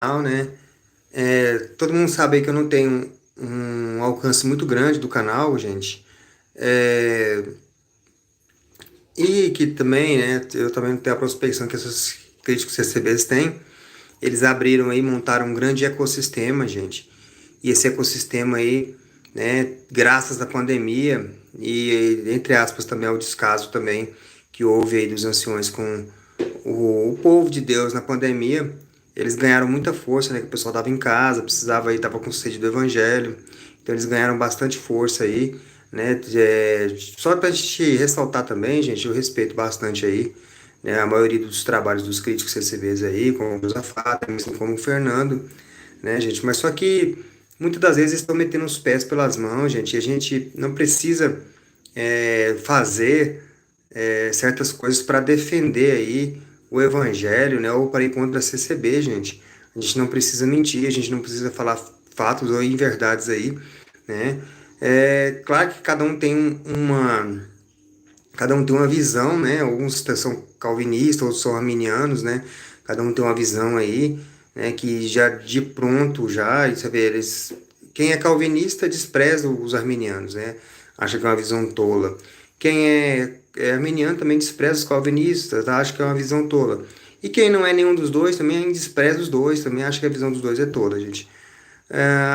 né? Todo mundo sabe aí que eu não tenho um alcance muito grande do canal, gente. É, e que também, né, eu também não tenho a prospecção que esses críticos CCBs têm. Eles abriram aí, montaram um grande ecossistema, gente. E esse ecossistema aí, né, graças à pandemia e, entre aspas, também ao descaso também que houve aí dos anciões com o povo de Deus na pandemia, eles ganharam muita força, né, que o pessoal estava em casa, precisava aí, estava com sede do evangelho. Então eles ganharam bastante força aí, né? Só para a gente ressaltar também, gente, eu respeito bastante aí, né, a maioria dos trabalhos dos críticos CCBs aí, como o Josafá, assim como o Fernando, né, gente? Mas só que muitas das vezes estão metendo os pés pelas mãos, gente, e a gente não precisa fazer certas coisas para defender aí o evangelho, né, ou para ir contra a CCB, gente. A gente não precisa mentir, a gente não precisa falar fatos ou inverdades aí, né? É claro que cada um tem uma visão, né? Alguns são calvinistas, outros são arminianos, né? Cada um tem uma visão aí, né? Que já de pronto já, e você vê, quem é calvinista despreza os arminianos, né? Acha que é uma visão tola. Quem é arminiano também despreza os calvinistas, tá? Acha que é uma visão tola. E quem não é nenhum dos dois também despreza os dois, também acha que a visão dos dois é tola, gente.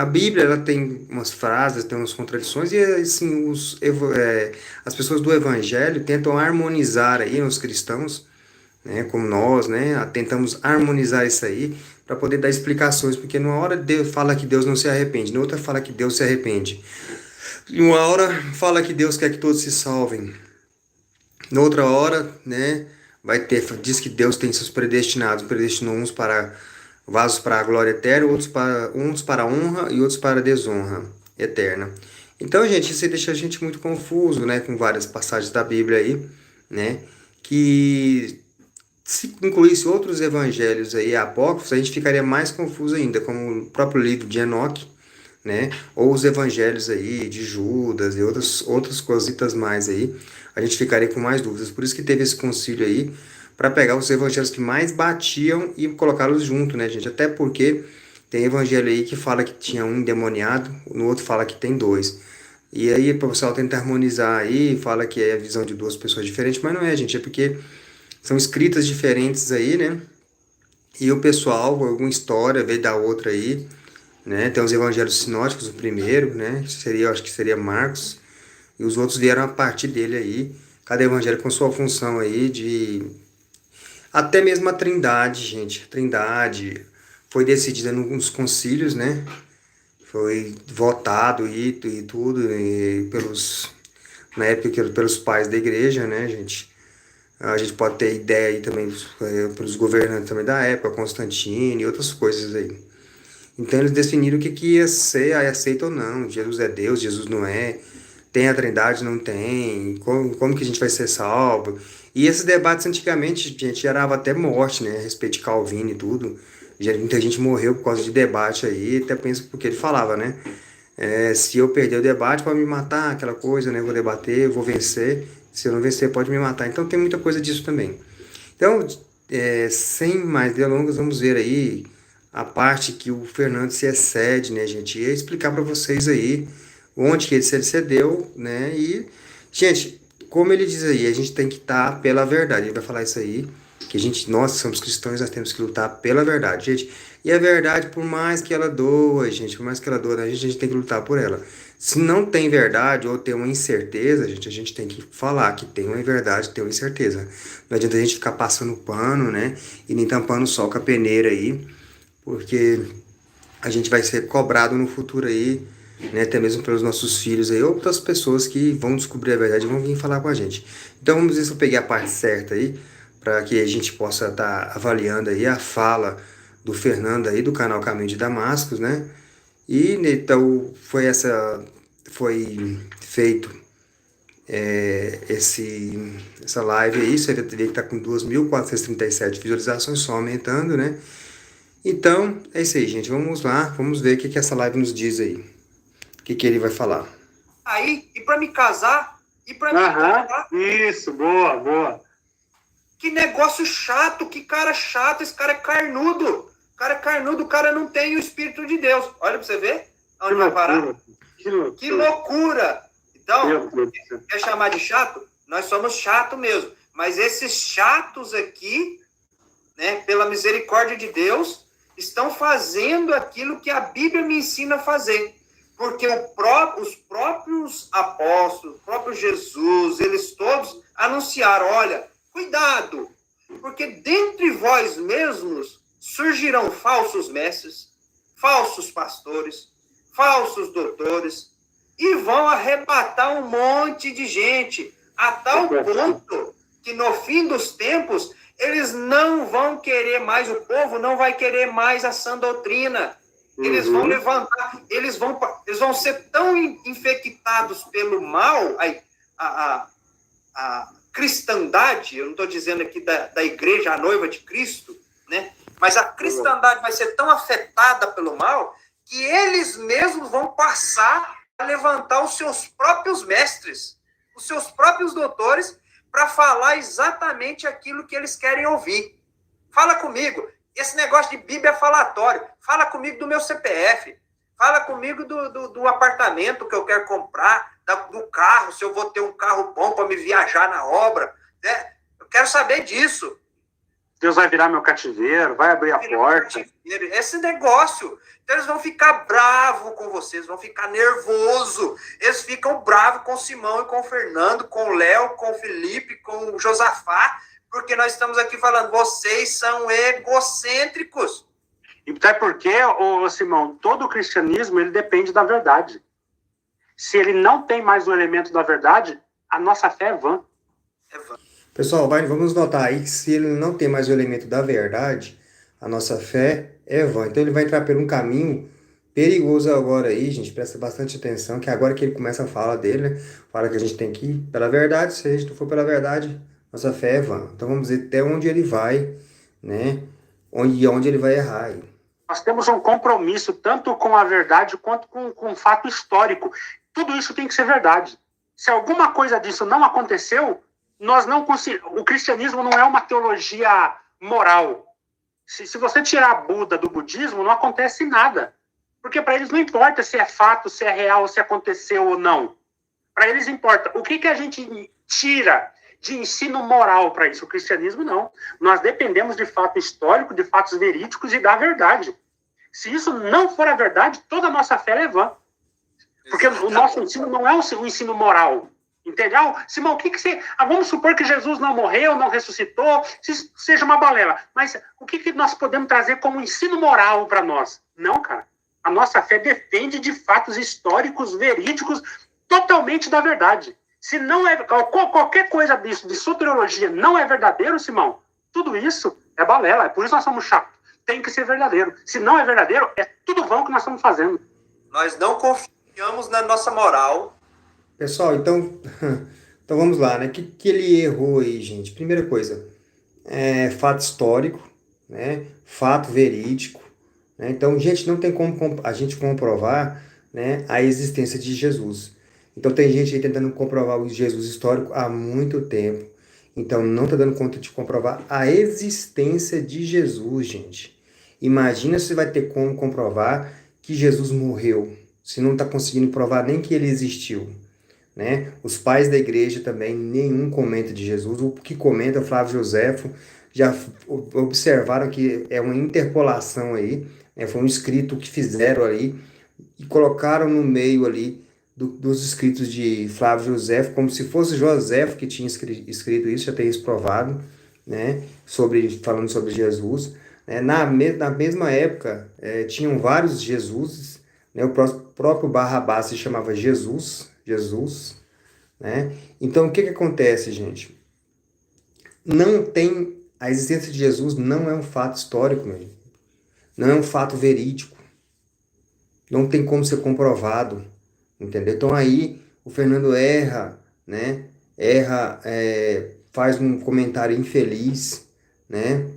A Bíblia ela tem umas frases, tem umas contradições e assim as pessoas do Evangelho tentam harmonizar aí os cristãos, né, como nós, né, tentamos harmonizar isso aí para poder dar explicações, porque numa hora Deus fala que Deus não se arrepende, na outra fala que Deus se arrepende, e uma hora fala que Deus quer que todos se salvem, na outra hora, né, diz que Deus tem seus predestinados, predestinou uns para vasos para a glória eterna, uns para a honra e outros para a desonra eterna. Então, gente, isso aí deixa a gente muito confuso, né, com várias passagens da Bíblia aí, né, que se incluísse outros evangelhos aí apócrifos, a gente ficaria mais confuso ainda, como o próprio livro de Enoque, né? Ou os evangelhos aí de Judas e outras cositas mais aí, a gente ficaria com mais dúvidas. Por isso que teve esse concílio aí, para pegar os evangelhos que mais batiam e colocá-los junto, né, gente? Até porque tem evangelho aí que fala que tinha um endemoniado, no outro fala que tem dois. E aí o pessoal tenta harmonizar aí, fala que é a visão de duas pessoas diferentes, mas não é, gente, é porque são escritas diferentes aí, né? E o pessoal, alguma história veio da outra aí, né? Tem os evangelhos sinóticos, o primeiro, né? Seria, eu acho que seria Marcos, e os outros vieram a partir dele aí. Cada evangelho com sua função aí de até mesmo a Trindade, gente. A Trindade foi decidida nos concílios, né? Foi votado e tudo e na época pelos pais da igreja, né, gente? A gente pode ter ideia aí também pelos governantes também da época, Constantino e outras coisas aí. Então eles definiram o que, que ia ser, aí aceita ou não. Jesus é Deus, Jesus não é. Tem a Trindade, não tem. Como que a gente vai ser salvo? E esses debates antigamente, gente, gerava até morte, né? A respeito de Calvino e tudo. Muita gente morreu por causa de debate aí, até penso porque ele falava, né? Se eu perder o debate, pode me matar, aquela coisa, né? Eu vou debater, eu vou vencer. Se eu não vencer, pode me matar. Então tem muita coisa disso também. Então, sem mais delongas, vamos ver aí a parte que o Fernando se excede, né, gente? E explicar para vocês aí onde que ele se excedeu, né? E, gente, como ele diz aí, a gente tem que estar pela verdade. Ele vai falar isso aí, que nós que somos cristãos, nós temos que lutar pela verdade, gente. E a verdade, por mais que ela doa, gente, por mais que ela doa, a gente tem que lutar por ela. Se não tem verdade ou tem uma incerteza, gente, a gente tem que falar que tem uma verdade, tem uma incerteza. Não adianta a gente ficar passando pano, né? E nem tampando o sol com a peneira aí, porque a gente vai ser cobrado no futuro aí, né? Até mesmo pelos nossos filhos aí, ou pelas pessoas que vão descobrir a verdade e vão vir falar com a gente. Então vamos ver se eu peguei a parte certa aí, para que a gente possa estar avaliando aí a fala do Fernando aí, do canal Caminho de Damascus, né? E então foi feito essa live aí, você vê que está com 2.437 visualizações, só aumentando, né? Então, é isso aí, gente. Vamos lá, vamos ver o que essa live nos diz aí. O que ele vai falar. Aí, e para me casar, Isso, boa. que negócio chato, que cara chato, esse cara é carnudo. O cara é carnudo, o cara não tem o Espírito de Deus. Olha pra você ver onde vai parar. Que loucura! Então, quer chamar de chato? Nós somos chato mesmo. Mas esses chatos aqui, né, pela misericórdia de Deus, estão fazendo aquilo que a Bíblia me ensina a fazer. Porque os próprios apóstolos, o próprio Jesus, eles todos anunciaram, olha, cuidado, porque dentre vós mesmos surgirão falsos mestres, falsos pastores, falsos doutores, e vão arrebatar um monte de gente, a tal ponto que no fim dos tempos, eles não vão querer mais, o povo não vai querer mais a sã doutrina. Eles vão levantar, eles vão ser tão infectados pelo mal, a cristandade, eu não estou dizendo aqui da igreja, a noiva de Cristo, né? Mas a cristandade vai ser tão afetada pelo mal que eles mesmos vão passar a levantar os seus próprios mestres, os seus próprios doutores, para falar exatamente aquilo que eles querem ouvir. Fala comigo. Esse negócio de Bíblia é falatório. Fala comigo do meu CPF. Fala comigo do apartamento que eu quero comprar, do carro, se eu vou ter um carro bom para me viajar na obra. Né? Eu quero saber disso. Deus vai virar meu cativeiro, vai abrir a porta. Esse negócio. Então eles vão ficar bravos com vocês, vão ficar nervosos. Eles ficam bravos com o Simão e com o Fernando, com o Léo, com o Felipe, com o Josafá, porque nós estamos aqui falando, vocês são egocêntricos. E sabe por quê, Simão? Todo o cristianismo, ele depende da verdade. Se ele não tem mais um elemento da verdade, a nossa fé é vã. É vã. Pessoal, vamos notar aí que se ele não tem mais o elemento da verdade, a nossa fé é vã. Então ele vai entrar por um caminho perigoso agora aí, gente. Presta bastante atenção, que agora que ele começa a falar dele, né? Fala que a gente tem que ir pela verdade. Se a gente não for pela verdade, nossa fé é vã. Então vamos ver até onde ele vai, né? Onde ele vai errar aí. Nós temos um compromisso tanto com a verdade quanto com o fato histórico. Tudo isso tem que ser verdade. Se alguma coisa disso não aconteceu, nós não conseguimos. O cristianismo não é uma teologia moral. Se você tirar Buda do budismo, não acontece nada. Porque para eles não importa se é fato, se é real, se aconteceu ou não. Para eles importa. O que a gente tira de ensino moral para isso? O cristianismo não. Nós dependemos de fato histórico, de fatos verídicos e da verdade. Se isso não for a verdade, toda a nossa fé é vã. Porque o nosso ensino não é um ensino moral. Entendeu? Simão, o que você... vamos supor que Jesus não morreu, não ressuscitou, seja uma balela. Mas o que nós podemos trazer como ensino moral para nós? Não, cara. A nossa fé depende de fatos históricos, verídicos, totalmente da verdade. Se não é... Qualquer coisa disso, de soteriologia, não é verdadeiro, Simão, tudo isso é balela. É por isso nós somos chatos. Tem que ser verdadeiro. Se não é verdadeiro, é tudo vão que nós estamos fazendo. Nós não confiamos na nossa moral. Pessoal, então vamos lá, né? O que ele errou aí, gente? Primeira coisa, fato histórico, né? Fato verídico. Né? Então, gente, não tem como a gente comprovar, né, a existência de Jesus. Então, tem gente aí tentando comprovar o Jesus histórico há muito tempo. Então, não está dando conta de comprovar a existência de Jesus, gente. Imagina se vai ter como comprovar que Jesus morreu, se não está conseguindo provar nem que ele existiu. Né? Os pais da igreja também, nenhum comenta de Jesus. O que comenta Flávio Joséfo, já observaram que é uma interpolação aí, né? Foi um escrito que fizeram ali e colocaram no meio ali dos escritos de Flávio Joséfo, como se fosse Joséfo que tinha escrito isso, já tem isso provado, né? Falando sobre Jesus. Né? Na mesma época, tinham vários Jesuses, né? O próprio Barrabás se chamava Jesus, né? Então, o que acontece, gente? A existência de Jesus não é um fato histórico, mesmo. Não é um fato verídico. Não tem como ser comprovado, entendeu? Então, aí, o Fernando erra, né? Faz um comentário infeliz, né?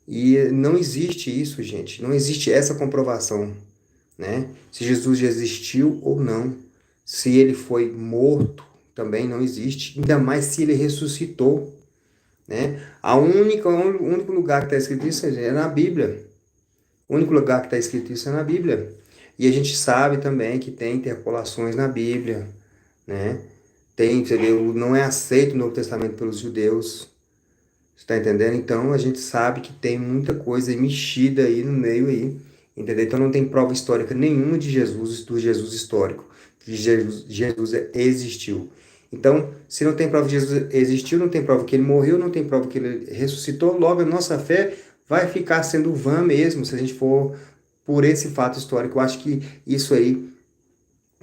E não existe isso, gente. Não existe essa comprovação, né? Se Jesus já existiu ou não. Se ele foi morto, também não existe. Ainda mais se ele ressuscitou. Né? O único lugar que está escrito isso é na Bíblia. O único lugar que está escrito isso é na Bíblia. E a gente sabe também que tem interpolações na Bíblia, né? Tem, você vê, não é aceito o Novo Testamento pelos judeus. Você está entendendo? Então a gente sabe que tem muita coisa aí mexida aí no meio aí. Entendeu? Então não tem prova histórica nenhuma de Jesus, do Jesus histórico. Que Jesus existiu. Então, se não tem prova de Jesus existiu, não tem prova que ele morreu, não tem prova que ele ressuscitou, logo a nossa fé vai ficar sendo vã mesmo, se a gente for por esse fato histórico. Eu acho que isso aí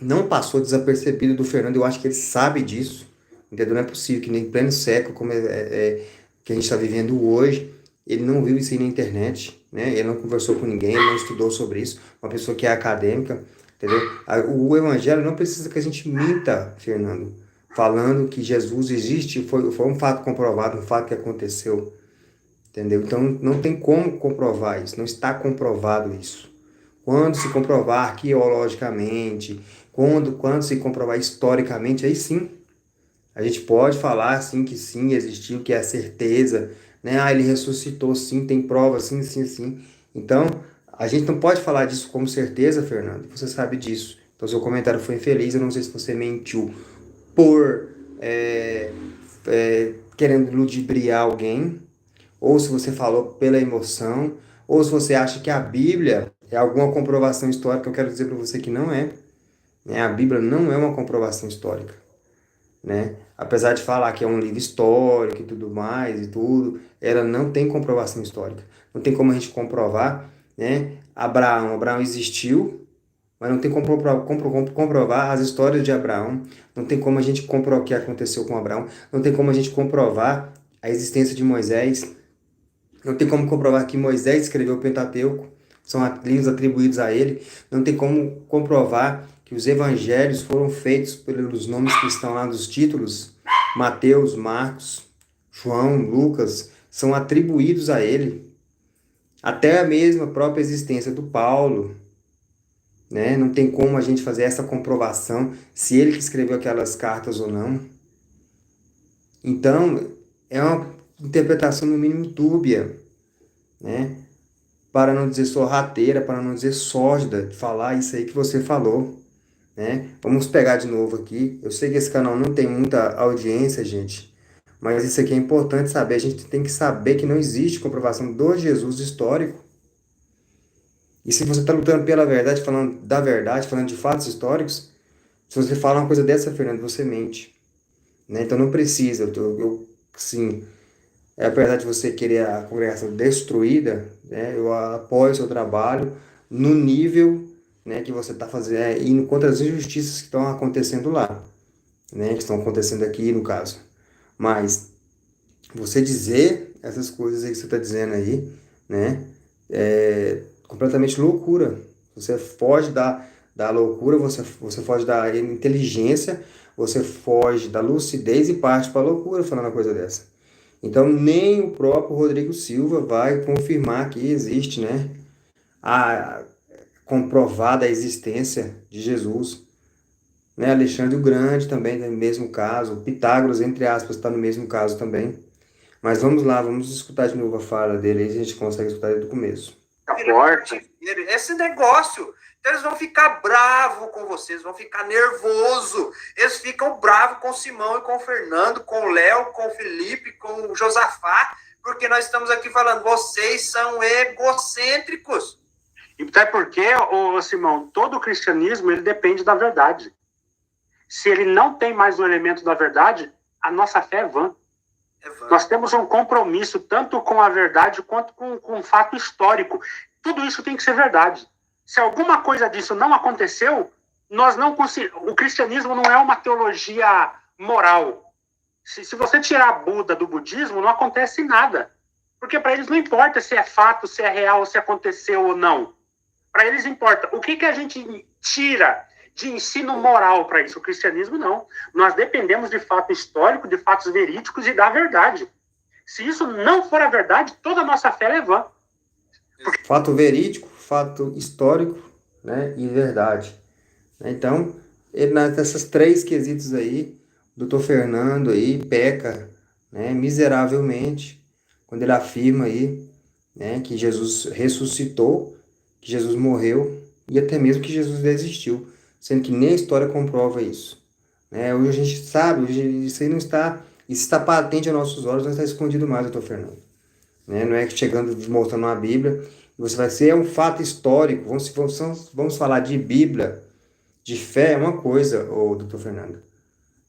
não passou desapercebido do Fernando, eu acho que ele sabe disso, entendeu? Não é possível que nem em pleno século, como que a gente está vivendo hoje, ele não viu isso aí na internet, né? Ele não conversou com ninguém, ele não estudou sobre isso, uma pessoa que é acadêmica, entendeu? O evangelho não precisa que a gente minta, Fernando, falando que Jesus existe, foi um fato comprovado, um fato que aconteceu, entendeu? Então não tem como comprovar isso, não está comprovado isso. Quando se comprovar arqueologicamente, quando se comprovar historicamente, aí sim, a gente pode falar assim que sim, existiu, que é a certeza, né? Ah, ele ressuscitou, sim, tem prova, sim, sim, sim. Então, a gente não pode falar disso como certeza, Fernando, você sabe disso. Então, seu comentário foi infeliz, eu não sei se você mentiu por querendo ludibriar alguém, ou se você falou pela emoção, ou se você acha que a Bíblia é alguma comprovação histórica. Eu quero dizer para você que não é, né? A Bíblia não é uma comprovação histórica, né? Apesar de falar que é um livro histórico e tudo mais e tudo, ela não tem comprovação histórica. Não tem como a gente comprovar, né? Abraão existiu, mas não tem como comprovar as histórias de Abraão. Não tem como a gente comprovar o que aconteceu com Abraão. Não tem como a gente comprovar a existência de Moisés. Não tem como comprovar que Moisés escreveu o Pentateuco, são livros atribuídos a ele. Não tem como comprovar que os evangelhos foram feitos pelos nomes que estão lá nos títulos, Mateus, Marcos, João, Lucas, são atribuídos a ele. Até a mesma própria existência do Paulo, né? Não tem como a gente fazer essa comprovação se ele que escreveu aquelas cartas ou não. Então, é uma interpretação no mínimo dúbia, né? Para não dizer sorrateira, para não dizer sórdida, de falar isso aí que você falou, né? Vamos pegar de novo aqui. Eu sei que esse canal não tem muita audiência, gente, mas isso aqui é importante saber. A gente tem que saber que não existe comprovação do Jesus histórico. E se você está lutando pela verdade, falando da verdade, falando de fatos históricos, se você fala uma coisa dessa, Fernando, você mente, né? Então não precisa. Sim, apesar de você querer a congregação destruída, né, eu apoio o seu trabalho no nível, né, que você está fazendo, indo contra as injustiças que estão acontecendo lá, né, que estão acontecendo aqui no caso. Mas você dizer essas coisas aí que você está dizendo aí, né, é completamente loucura. Você foge da loucura, você foge da inteligência, você foge da lucidez e parte para a loucura falando uma coisa dessa. Então, nem o próprio Rodrigo Silva vai confirmar que existe, né, a comprovada existência de Jesus. Né? Alexandre o Grande também tem o mesmo caso. Pitágoras, entre aspas, está no mesmo caso também. Mas vamos lá, vamos escutar de novo a fala dele, aí a gente consegue escutar ele do começo. Esse negócio, então eles vão ficar bravos com vocês, vão ficar nervoso. Eles ficam bravos com o Simão e com o Fernando, com o Léo, com o Felipe, com o Josafá, porque nós estamos aqui falando, vocês são egocêntricos. E até porque, Simão, todo o cristianismo ele depende da verdade. Se ele não tem mais um elemento da verdade, a nossa fé é vã. Nós temos um compromisso tanto com a verdade quanto com o fato histórico. Tudo isso tem que ser verdade. Se alguma coisa disso não aconteceu, nós não o cristianismo não é uma teologia moral. Se você tirar Buda do budismo, não acontece nada. Porque para eles não importa se é fato, se é real, se aconteceu ou não. Para eles importa. O que a gente tira de ensino moral para isso? O cristianismo não. Nós dependemos de fato histórico, de fatos verídicos e da verdade. Se isso não for a verdade, toda a nossa fé é vã. Fato verídico, fato histórico, né, e verdade. Então, nessas três quesitos aí, o doutor Fernando aí peca, né, miseravelmente, quando ele afirma aí, né, que Jesus ressuscitou, que Jesus morreu e até mesmo que Jesus desistiu, sendo que nem a história comprova isso. Né? Hoje a gente sabe, hoje isso aí não está, isso está patente aos nossos olhos, não está escondido mais, doutor Fernando. Né? Não é que chegando, mostrando uma Bíblia, você vai ser, é um fato histórico, vamos falar de Bíblia, de fé é uma coisa, ô doutor Fernando.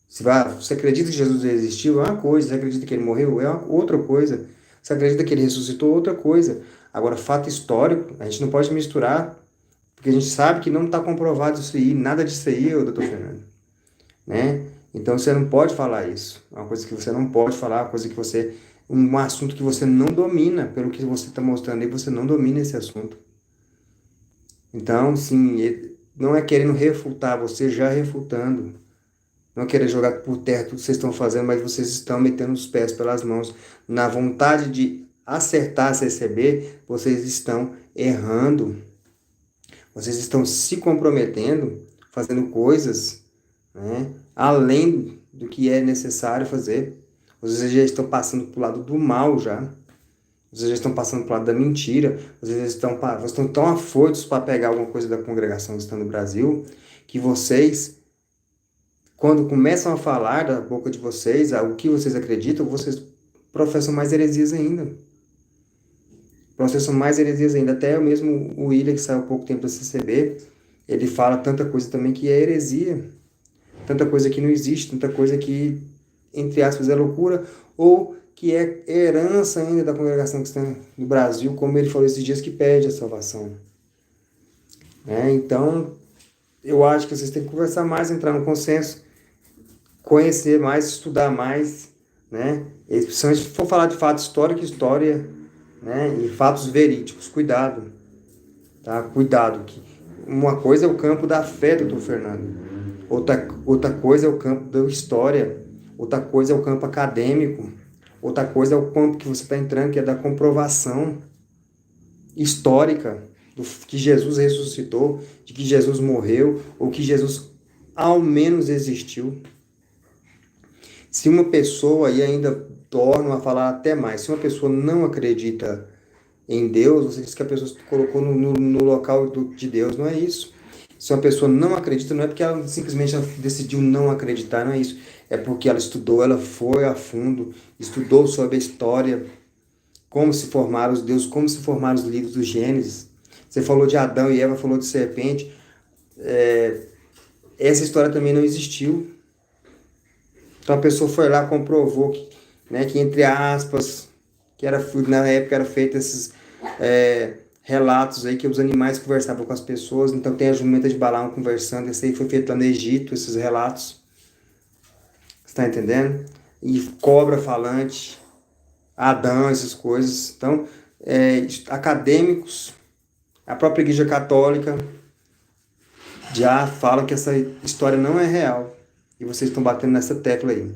Você acredita que Jesus existiu? É uma coisa. Você acredita que ele morreu? É outra coisa. Você acredita que ele ressuscitou? Outra coisa. Agora, fato histórico, a gente não pode misturar, porque a gente sabe que não está comprovado isso aí, nada disso aí, ô doutor Fernando. Né? Então, você não pode falar isso. É uma coisa que você não pode falar, uma coisa que você... Um assunto que você não domina, pelo que você está mostrando aí, você não domina esse assunto. Então, sim, não é querendo refutar, você já refutando. Não querer jogar por terra tudo que vocês estão fazendo, mas vocês estão metendo os pés pelas mãos. Na vontade de acertar, se receber, vocês estão errando. Vocês estão se comprometendo, fazendo coisas, né, além do que é necessário fazer. Vocês já estão passando para o lado do mal já. Vocês já estão passando para o lado da mentira. Vocês estão tão afoitos para pegar alguma coisa da congregação que está no Brasil, que vocês... Quando começam a falar da boca de vocês, o que vocês acreditam, vocês professam mais heresias ainda. Professam mais heresias ainda. Até mesmo o William, que saiu há pouco tempo da CCB, ele fala tanta coisa também que é heresia. Tanta coisa que não existe, tanta coisa que, entre aspas, é loucura, ou que é herança ainda da congregação cristã no Brasil, como ele falou esses dias, que pede a salvação. Então, eu acho que vocês têm que conversar mais, entrar no consenso, conhecer mais, estudar mais, né? Se for falar de fato histórico, história, né? E fatos verídicos, cuidado, tá? Cuidado, que uma coisa é o campo da fé, doutor Fernando, outra coisa é o campo da história, outra coisa é o campo acadêmico, outra coisa é o campo que você está entrando, que é da comprovação histórica do que Jesus ressuscitou, de que Jesus morreu, ou que Jesus ao menos existiu. Se uma pessoa, e ainda torno a falar até mais, se uma pessoa não acredita em Deus, você diz que a pessoa se colocou no local de Deus, não é isso. Se uma pessoa não acredita, não é porque ela simplesmente decidiu não acreditar, não é isso. É porque ela estudou, ela foi a fundo, estudou sobre a história, como se formaram os deuses, como se formaram os livros do Gênesis. Você falou de Adão e Eva, falou de serpente. Essa história também não existiu. Então a pessoa foi lá, comprovou que, né, que entre aspas, que na época era feito esses relatos aí que os animais conversavam com as pessoas. Então tem a jumenta de Balaão conversando, isso aí foi feito lá no Egito, esses relatos. Você está entendendo? E cobra falante, Adão, essas coisas. Então, acadêmicos, a própria Igreja Católica já fala que essa história não é real. E vocês estão batendo nessa tecla aí.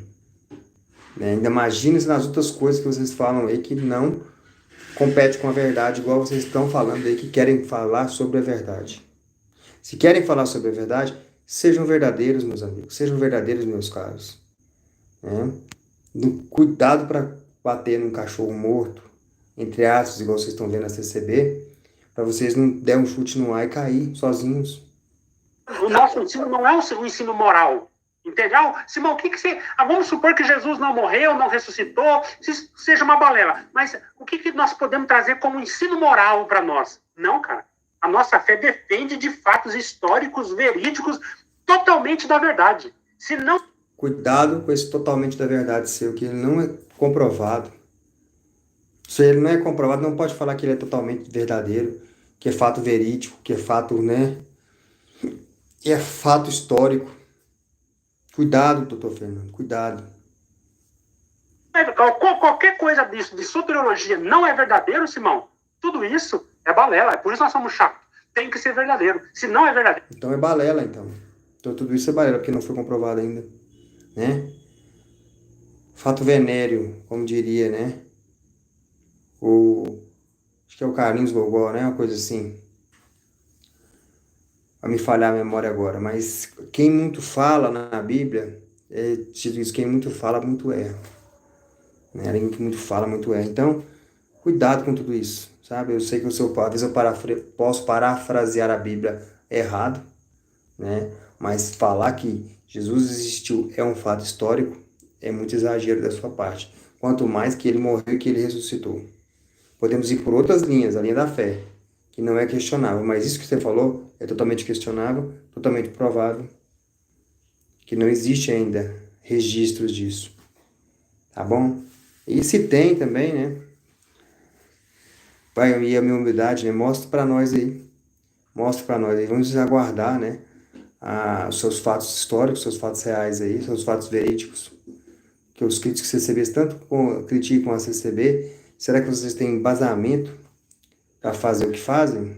Ainda imagine nas outras coisas que vocês falam aí que não compete com a verdade, igual vocês estão falando aí que querem falar sobre a verdade. Se querem falar sobre a verdade, sejam verdadeiros, meus amigos. Sejam verdadeiros, meus caros. Cuidado para bater num cachorro morto, entre aspas, igual vocês estão vendo na CCB, para vocês não der um chute no ar e cair sozinhos. O nosso ensino não é um ensino moral. Entendeu? Simão, o que você... vamos supor que Jesus não morreu, não ressuscitou, seja uma balela. Mas o que nós podemos trazer como ensino moral para nós? Não, cara. A nossa fé depende de fatos históricos, verídicos, totalmente da verdade. Se não... Cuidado com esse totalmente da verdade seu, que ele não é comprovado. Se ele não é comprovado, não pode falar que ele é totalmente verdadeiro, que é fato verídico, que é fato, né? Que é fato histórico. Cuidado, doutor Fernando, cuidado. Qualquer coisa disso, de soteriologia, não é verdadeiro, Simão. Tudo isso é balela, é por isso nós somos chatos. Tem que ser verdadeiro, se não é verdadeiro. Então é balela, então. Então tudo isso é balela, porque não foi comprovado ainda. Né? Fato venéreo, como diria, né? Acho que é o Carlinhos Gogol, né? Uma coisa assim. Vai me falhar a memória agora, mas quem muito fala na Bíblia, diz quem muito fala, muito erra. Né? Alguém que muito fala, muito erra. Então, Cuidado com tudo isso, sabe? Eu sei que às vezes eu posso parafrasear a Bíblia errado, né? Mas falar que Jesus existiu é um fato histórico, é muito exagero da sua parte. Quanto mais que ele morreu e que ele ressuscitou. Podemos ir por outras linhas, a linha da fé, que não é questionável, mas isso que você falou é totalmente questionável, totalmente provável, que não existe ainda registros disso, tá bom? E se tem também, né? Pai, e a minha humildade, né? Mostra para nós aí, vamos aguardar, né? Os seus fatos históricos, seus fatos reais aí, seus fatos verídicos, que os críticos CCBs tanto criticam a CCB, será que vocês têm embasamento para fazer o que fazem?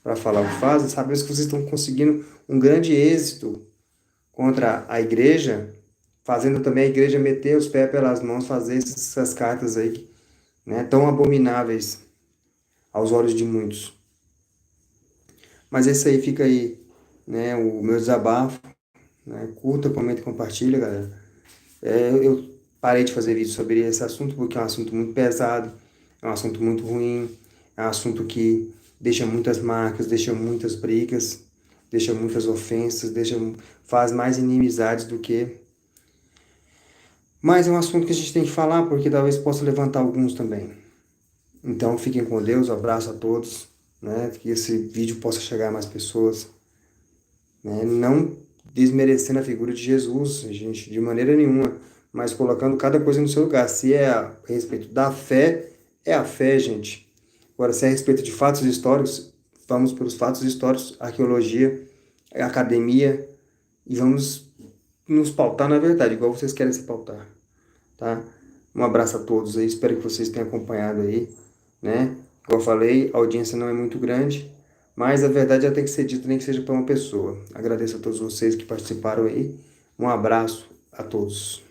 Para falar o que fazem? Sabemos que vocês estão conseguindo um grande êxito contra a igreja, fazendo também a igreja meter os pés pelas mãos, fazer essas cartas aí, né, tão abomináveis aos olhos de muitos. Mas esse aí fica aí, né, o meu desabafo, né, curta, comenta e compartilha, galera. Eu parei de fazer vídeo sobre esse assunto porque é um assunto muito pesado, é um assunto muito ruim, é um assunto que deixa muitas marcas, deixa muitas brigas, deixa muitas ofensas, faz mais inimizades do que... Mas é um assunto que a gente tem que falar porque talvez possa levantar alguns também. Então fiquem com Deus, um abraço a todos, né? Que esse vídeo possa chegar a mais pessoas, né? Não desmerecendo a figura de Jesus, gente, de maneira nenhuma, mas colocando cada coisa no seu lugar. Se é a respeito da fé, é a fé, gente. Agora, se é a respeito de fatos históricos, vamos para os fatos históricos, arqueologia, academia, e vamos nos pautar na verdade, igual vocês querem se pautar, tá? Um abraço a todos aí, espero que vocês tenham acompanhado aí, né? Como eu falei, a audiência não é muito grande, mas a verdade já tem que ser dita, nem que seja para uma pessoa. Agradeço a todos vocês que participaram aí. Um abraço a todos.